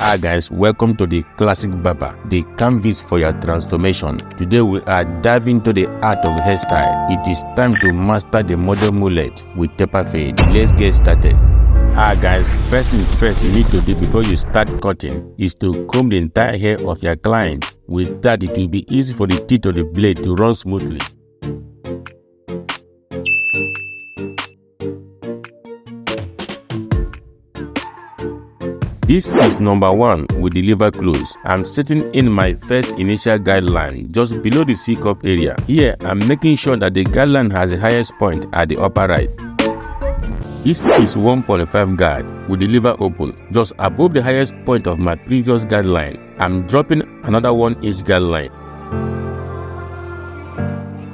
Hi guys, welcome to the Classic Barber, the canvas for your transformation. Today we are diving into the art of hairstyle. It is time to master the modern mullet with taper fade. Let's get started. Hi guys, first thing first you need to do before you start cutting is to comb the entire hair of your client. With that, it will be easy for the teeth of the blade to run smoothly. This is number 1 with the lever close. I'm setting in my first initial guideline just below the C-cup area. Here, I'm making sure that the guideline has the highest point at the upper right. This is 1.5 guard with the lever open. Just above the highest point of my previous guideline, I'm dropping another 1-inch guideline.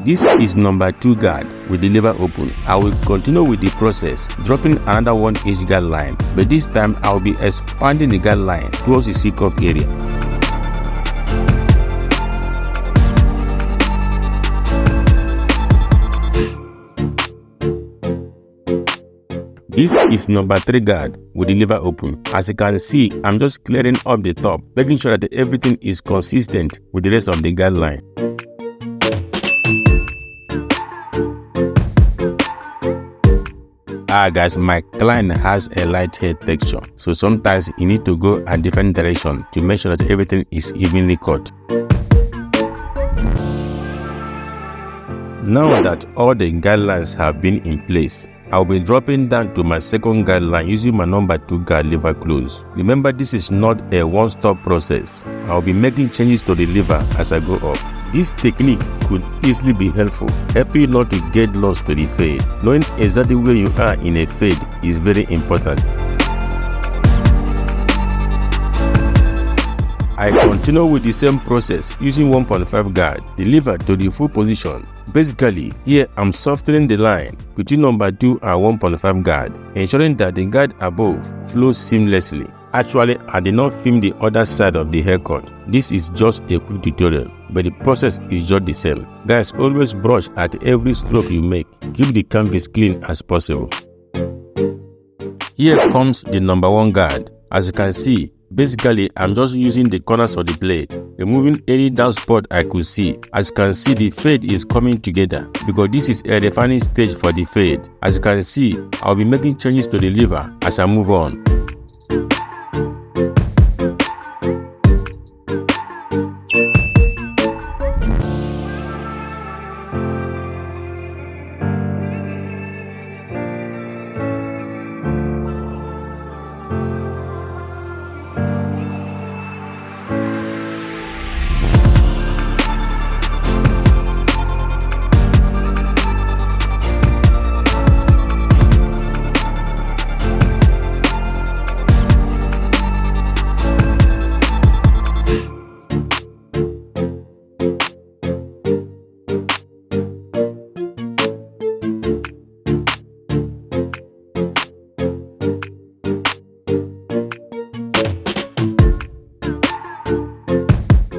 This is number 2 guard with the lever open. I will continue with the process, dropping another 1-inch guideline, but this time I will be expanding the guideline towards the C-cup area. This is number 3 guard with the lever open. As you can see, I'm just clearing up the top, making sure that everything is consistent with the rest of the guideline. Guys, my client has a light hair texture, so sometimes you need to go a different direction to make sure that everything is evenly cut. Now that all the guidelines have been in place, I'll be dropping down to my second guideline using my number 2 guard lever close. Remember, this is not a one-stop process. I'll be making changes to the lever as I go up. This technique could easily be helpful, helping you not to get lost to the fade. Knowing exactly where you are in a fade is very important. I continue with the same process using 1.5 guard, the lever to the full position. Basically, here I'm softening the line between number 2 and 1.5 guard, ensuring that the guard above flows seamlessly. Actually, I did not film the other side of the haircut. This is just a quick tutorial, but the process is just the same. Guys, always brush at every stroke you make. Keep the canvas clean as possible. Here comes the number 1 guard. As you can see, basically I'm just using the corners of the blade, removing any dark spot I could see. As you can see, the fade is coming together because this is a refining stage for the fade. As you can see, I'll be making changes to the lever as I move on.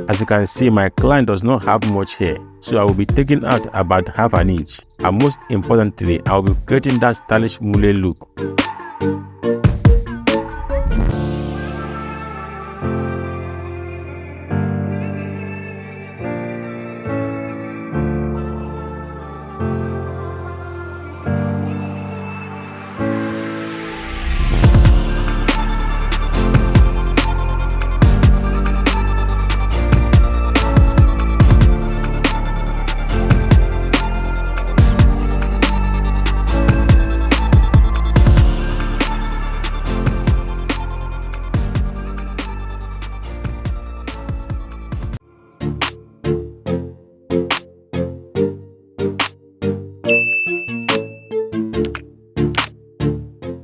As you can see, my client does not have much hair, so I will be taking out about half an inch. And most importantly, I will be creating that stylish mullet look.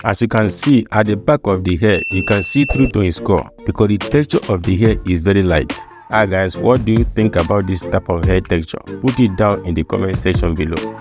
As you can see at the back of the hair, you can see through to his core because the texture of the hair is very light. Hi guys, what do you think about this type of hair texture? Put it down in the comment section below.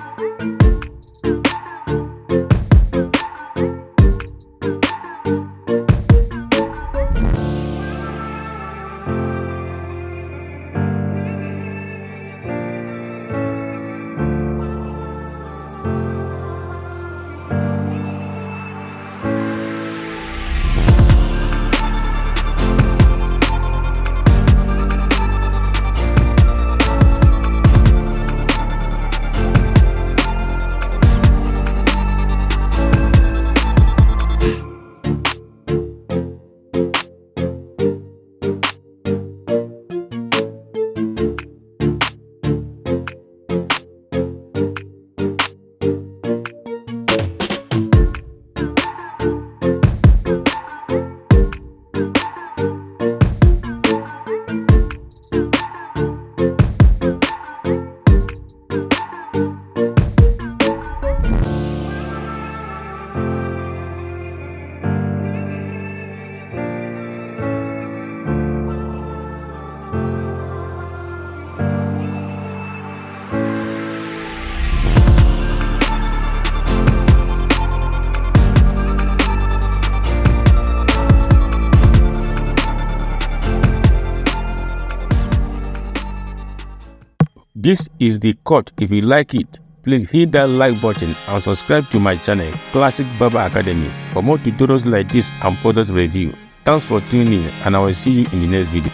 This is the cut. If you like it, please hit that like button and subscribe to my channel, Classic Barber Academy, for more tutorials like this and product review. Thanks for tuning in, and I will see you in the next video.